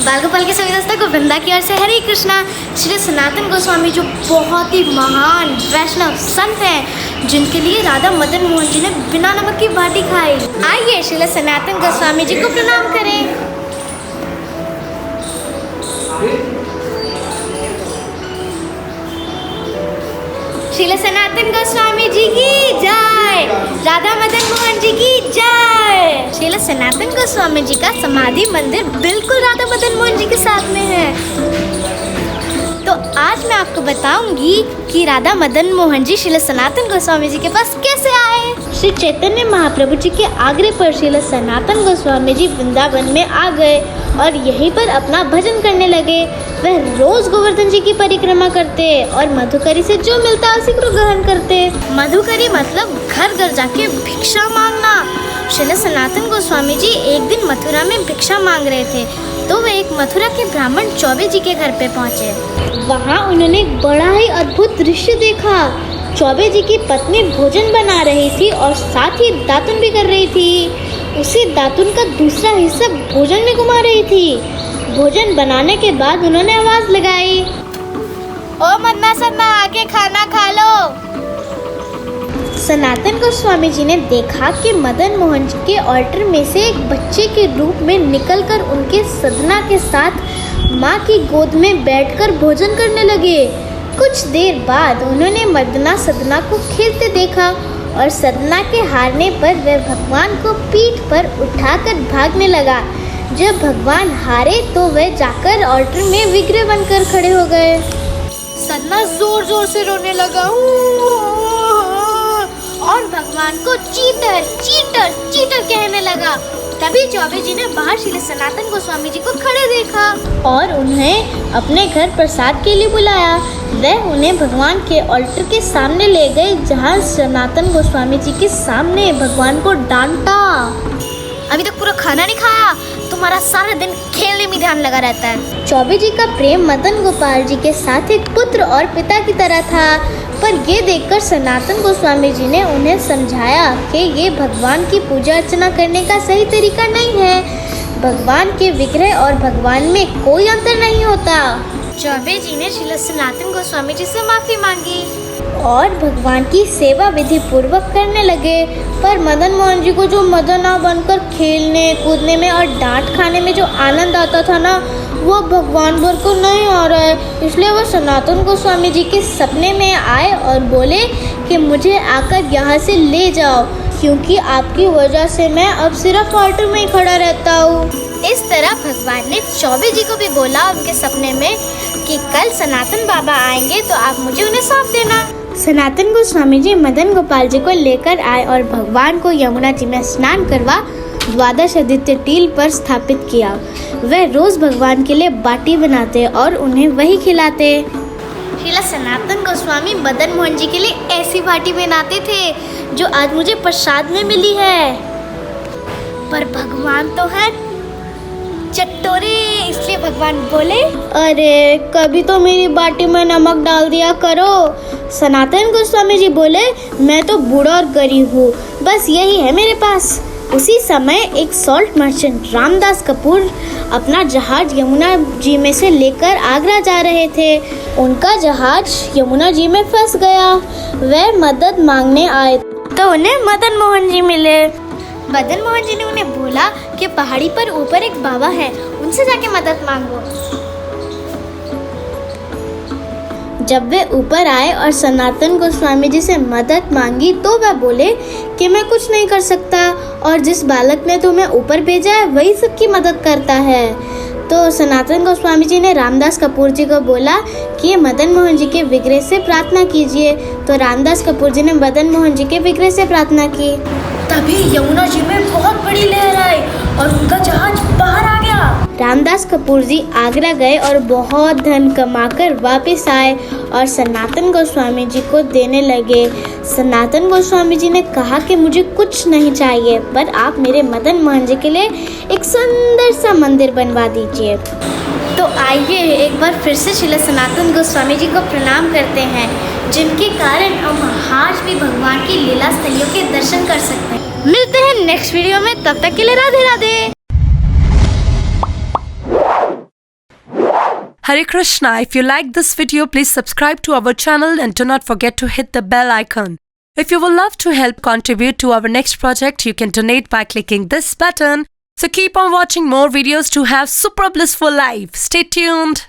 बाल गोपाल के सभी दोस्तों को वृंदा की ओर से हरे कृष्णा। श्री सनातन गोस्वामी जो बहुत ही महान वैष्णव संत हैं, जिनके लिए राधा मदन मोहन जी ने बिना नमक की बाटी खाई। आइए श्री सनातन गोस्वामी जी को प्रणाम करें। श्री सनातन गोस्वामी जी की जय, राधा मदन मोहन जी की जय। श्री सनातन गोस्वामी जी का समाधि मंदिर बिल्कुल राधा मदन मोहन जी के साथ में है। तो आज मैं आपको बताऊंगी कि राधा मदन मोहन जी श्री सनातन गोस्वामी जी के पास कैसे आए। श्री चैतन्य महाप्रभु जी के आग्रह पर श्री सनातन गोस्वामी जी वृंदावन में आ गए और यहीं पर अपना भजन करने लगे। वह रोज गोवर्धन जी की परिक्रमा करते और मधुकरी से जो मिलता उसी को ग्रहण करते। मधुकरी मतलब घर घर जाके भिक्षा मांगना। श्री सनातन गोस्वामी जी एक दिन मथुरा में भिक्षा मांग रहे थे, तो वे एक मथुरा के ब्राह्मण चौबे जी के घर पे पहुँचे। वहाँ उन्होंने एक बड़ा ही अद्भुत दृश्य देखा। चौबे जी की पत्नी भोजन बना रही थी और साथ ही दातुन भी कर रही थी। उसी दातुन का दूसरा हिस्सा भोजन में घुमा रही थी। भोजन बनाने के बाद उन्होंने आवाज लगाई, ओ मन्ना सन्ना आके खाना खा लो। सनातन गोस्वामी जी ने देखा कि मदन मोहन जी के ऑल्टर में से एक बच्चे के रूप में निकलकर उनके सदना के साथ माँ की गोद में बैठकर भोजन करने लगे। कुछ देर बाद उन्होंने मदना सदना को खेलते देखा और सदना के हारने पर वह भगवान को पीठ पर उठाकर भागने लगा। जब भगवान हारे तो वह जाकर ऑल्टर में विग्रह बनकर खड़े हो गए। सदना जोर जोर से रोने लगा और भगवान को चीटर चीटर चीटर कहने लगा। तभी चौबे जी ने बाहर श्री सनातन गोस्वामी जी को खड़े देखा और उन्हें अपने घर प्रसाद के लिए बुलाया। वह उन्हें भगवान के ऑल्टर के सामने ले गए, जहां सनातन गोस्वामी जी के सामने भगवान को डांटा। अभी तक पूरा खाना नहीं खाया, तुम्हारा सारा दिन खेलने में ध्यान लगा रहता है। चौबे जी का प्रेम मदन गोपाल जी के साथ एक पुत्र और पिता की तरह था, पर ये देखकर सनातन गोस्वामी जी ने उन्हें समझाया कि ये भगवान की पूजा अर्चना करने का सही तरीका नहीं है। भगवान के विग्रह और भगवान में कोई अंतर नहीं होता। चौबे जी ने श्री सनातन गोस्वामी जी से माफी मांगी और भगवान की सेवा विधि पूर्वक करने लगे। पर मदन मोहन जी को जो मदना बनकर खेलने कूदने में और डांट खाने में जो आनंद आता था ना, वो भगवान भर को नहीं आ रहा है। इसलिए वो सनातन गोस्वामी जी के सपने में आए और बोले कि मुझे आकर यहाँ से ले जाओ, क्योंकि आपकी वजह से मैं अब सिर्फ ऑल्टर में ही खड़ा रहता हूँ। इस तरह भगवान ने चौबे जी को भी बोला उनके सपने में कि कल सनातन बाबा आएंगे तो आप मुझे उन्हें सौंप देना। सनातन गोस्वामी जी मदन गोपाल जी को लेकर आए और भगवान को यमुना जी में स्नान करवा द्वादश आदित्य टील पर स्थापित किया। वह रोज भगवान के लिए बाटी बनाते और उन्हें वही खिलाते। श्री सनातन गोस्वामी मदन मोहन जी के लिए ऐसी बाटी बनाते थे जो आज मुझे प्रसाद में मिली है। पर भगवान तो है चटोरे, इसलिए भगवान बोले, अरे कभी तो मेरी बाटी में नमक डाल दिया करो। सनातन गोस्वामी जी बोले, मैं तो बूढ़ा और गरीब हूँ, बस यही है मेरे पास। उसी समय एक सॉल्ट मर्चेंट रामदास कपूर अपना जहाज यमुना जी में से लेकर आगरा जा रहे थे। उनका जहाज यमुना जी में फंस गया। वह मदद मांगने आए तो उन्हें मदन मोहन जी मिले। मदन मोहन जी ने उन्हें बोला कि पहाड़ी पर ऊपर एक बाबा है, उनसे जाके मदद मांगो। जब वे ऊपर आए और सनातन गोस्वामी जी से मदद मांगी तो वह बोले कि मैं कुछ नहीं कर सकता और जिस बालक ने तुम्हें ऊपर भेजा है वही सबकी मदद करता है। तो सनातन गोस्वामी जी ने रामदास कपूर जी को बोला कि मदन मोहन जी के विग्रह से प्रार्थना कीजिए। तो रामदास कपूर जी ने मदन मोहन जी के विग्रह से प्रार्थना की। तभी यमुना जी में बहुत बड़ी लहर आई और उनका जहाज बाहर आ गया। रामदास कपूर जी आगरा गए और बहुत धन कमाकर वापस आए और सनातन गोस्वामी जी को देने लगे। सनातन गोस्वामी जी ने कहा कि मुझे कुछ नहीं चाहिए, पर आप मेरे मदन मोहन जी के लिए एक सुंदर सा मंदिर बनवा दीजिए। तो आइए एक बार फिर से श्री सनातन गोस्वामी जी को प्रणाम करते हैं, जिनके कारण हम आज भी भगवान की लीला स्थलियों के दर्शन कर सकते हैं। मिलते हैं नेक्स्ट वीडियो में, तब तक के लिए Radhe Radhe. Hare Krishna. If you like this video, please subscribe to our channel and do not forget to hit the bell icon. If you would love to help contribute to our next project, you can donate by clicking this button. So keep on watching more videos to have super blissful life. Stay tuned.